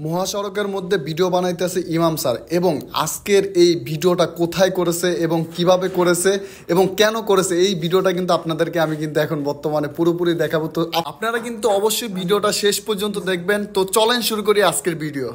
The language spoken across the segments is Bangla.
মহাসড়কের মধ্যে ভিডিও বানাইতেছে ইমাম স্যার এবং আজকের এই ভিডিওটা কোথায় করেছে এবং কিভাবে করেছে এবং কেন করেছে এই ভিডিওটা কিন্তু আপনাদেরকে আমি কিন্তু এখন বর্তমানে পুরোপুরি দেখাবো। তো আপনারা কিন্তু অবশ্যই ভিডিওটা শেষ পর্যন্ত দেখবেন। তো চলেন শুরু করি আজকের ভিডিও।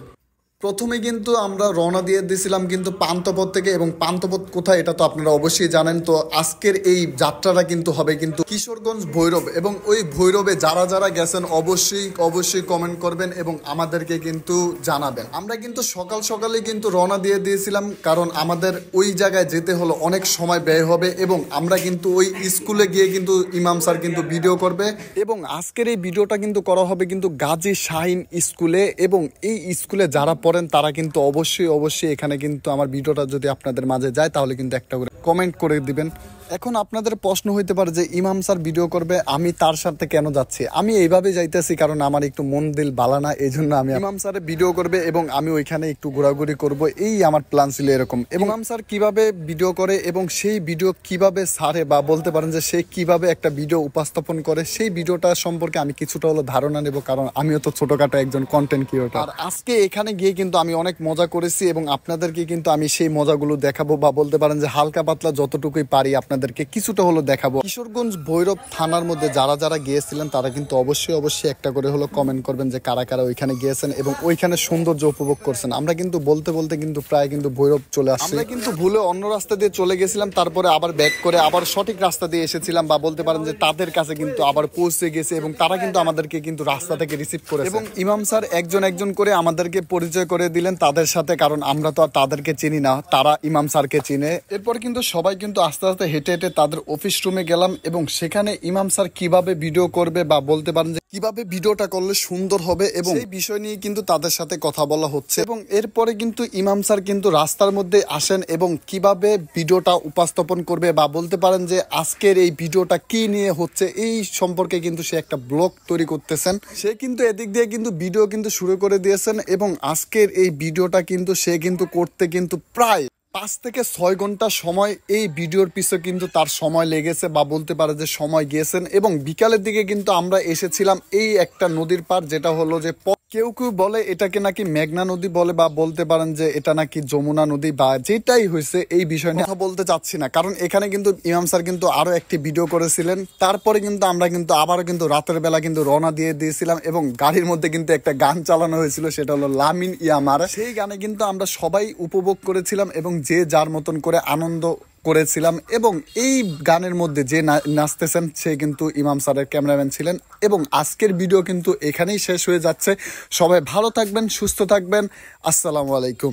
প্রথমে কিন্তু আমরা রওনা দিয়ে দিয়েছিলাম কিন্তু পান্থপথ থেকে, এবং পান্থপথ কোথায় এটা তো আপনারা অবশ্যই জানেন। তো আজকের এই যাত্রাটা কিন্তু হবে কিন্তু কিশোরগঞ্জ ভৈরব, এবং ওই ভৈরবে যারা যারা গেছেন অবশ্যই কমেন্ট করবেন এবং আমাদেরকে কিন্তু জানাবেন। আমরা কিন্তু সকাল সকালে কিন্তু রওনা দিয়ে দিয়েছিলাম, কারণ আমাদের ওই জায়গায় যেতে হলো অনেক সময় ব্যয় হবে, এবং আমরা কিন্তু ওই স্কুলে গিয়ে কিন্তু ইমাম স্যার কিন্তু ভিডিও করবে, এবং আজকের এই ভিডিওটা কিন্তু করা হবে কিন্তু গাজী শাহিন স্কুলে। এবং এই স্কুলে যারা পড়েন তারা কিন্তু অবশ্যই এখানে কিন্তু আমার ভিডিওটা যদি আপনাদের মাঝে যায় তাহলে কিন্তু একটা করে কমেন্ট করে দিবেন। এখন আপনাদের প্রশ্ন হইতে পারে যে ইমাম স্যার ভিডিও করবে, আমি তার সাথে কেন যাচ্ছি? আমি এইভাবে যাইতেছি কারণ আমার একটু মন দিল ভালো না, এই জন্য আমি ইমাম স্যারের ভিডিও করবে এবং আমি ওইখানে একটু ঘোরাঘুরি করব, এই আমার প্ল্যান ছিল এরকম। এবং ইমাম স্যার কিভাবে ভিডিও করে এবং সেই ভিডিও কিভাবে ছাড়ে, বা বলতে পারেন যে সে কিভাবে একটা ভিডিও উপস্থাপন করে, সেই ভিডিওটা সম্পর্কে আমি কিছুটা হলো ধারণা নেব, কারণ আমিও তো ছোটখাটো একজন কন্টেন্ট ক্রিয়েটর। আর আজকে এখানে গিয়ে কিন্তু আমি অনেক মজা করেছি এবং আপনাদেরকে কিন্তু আমি সেই মজাগুলো দেখাবো, বা বলতে পারেন যে হালকা পাতলা যতটুকুই পারি আপনাদেরকে কিছুটা হলো দেখাবো। কিশোরগঞ্জ ভৈরব থানার মধ্যে যারা যারা গিয়েছিলেন তারা কিন্তু অবশ্যই একটা করে হলো কমেন্ট করবেন যে কারা কারা ওইখানে গিয়েছেন এবং ওইখানে সৌন্দর্য উপভোগ করছেন। আমরা কিন্তু বলতে কিন্তু প্রায় কিন্তু ভৈরব চলে আসছি। আমরা কিন্তু ভুলে অন্য রাস্তা দিয়ে চলে গেছিলাম, তারপরে আবার ব্যাক করে আবার সঠিক রাস্তা দিয়ে এসেছিলাম, বা বলতে পারেন যে তাদের কাছে কিন্তু আবার পৌঁছে গেছে এবং তারা কিন্তু আমাদেরকে কিন্তু রাস্তা থেকে রিসিভ করেছে। এবং ইমাম স্যার একজন করে আমাদেরকে পরিচয় করে দিলেন তাদের সাথে, কারণ আমরা তো আর তাদেরকে চিনি না, তারা ইমাম স্যারকে চিনে। এরপর কিন্তু সবাই কিন্তু আস্তে আস্তে হেঁটে তাদের অফিস রুমে গেলাম, এবং সেখানে ইমাম স্যার কিভাবে ভিডিও করবে, বা বলতে পারেন যে কিভাবে ভিডিওটা করলে সুন্দর হবে, এবং এই বিষয় নিয়ে কিন্তু তাদের সাথে কথা বলা হচ্ছে। এবং এরপরে কিন্তু ইমাম স্যার কিন্তু রাস্তার মধ্যে আসেন এবং কিভাবে ভিডিওটা উপস্থাপন করবে, বা বলতে পারেন যে আজকের এই ভিডিওটা কি নিয়ে হচ্ছে এই সম্পর্কে কিন্তু সে একটা ব্লগ তৈরি করতেছেন। সে কিন্তু এদিক দিয়ে কিন্তু ভিডিও কিন্তু শুরু করে দিয়েছেন, এবং আজকের এই ভিডিওটা কিন্তু সে কিন্তু করতে কিন্তু প্রায় 5 থেকে 6 ঘন্টা সময় এই ভিডিওর পিছনে কিন্তু তার সময় লেগেছে, বা বলতে পারে যে সময় গিয়েছেন। এবং বিকালের দিকে কিন্তু আমরা এসেছিলাম এই একটা নদীর পার, যেটা হলো যে কেউ বলে এটাকে নাকি মেঘনা নদী বলে, বা বলতে পারেন যে এটা নাকি যমুনা নদী, বা যেটাই হয়েছে এই বিষয় নিয়ে কথা বলতে চাচ্ছি না, কারণ এখানে কিন্তু ইমাম স্যার কিন্তু আরো একটি ভিডিও করেছিলেন। তারপরে কিন্তু আমরা কিন্তু আবারও কিন্তু রাতের বেলা কিন্তু রওনা দিয়ে দিয়েছিলাম, এবং গাড়ির মধ্যে কিন্তু একটা গান চালানো হয়েছিল, সেটা হলো লামিন ইয়ামার। সেই গানে কিন্তু আমরা সবাই উপভোগ করেছিলাম এবং যে যার মতন করে আনন্দ করেছিলাম। এবং এই গানের মধ্যে যে নাচতেছেন সে কিন্তু ইমাম স্যারের ক্যামেরাম্যান ছিলেন। এবং আজকের ভিডিও কিন্তু এখানেই শেষ হয়ে যাচ্ছে। সবাই ভালো থাকবেন, সুস্থ থাকবেন। আসসালামু আলাইকুম।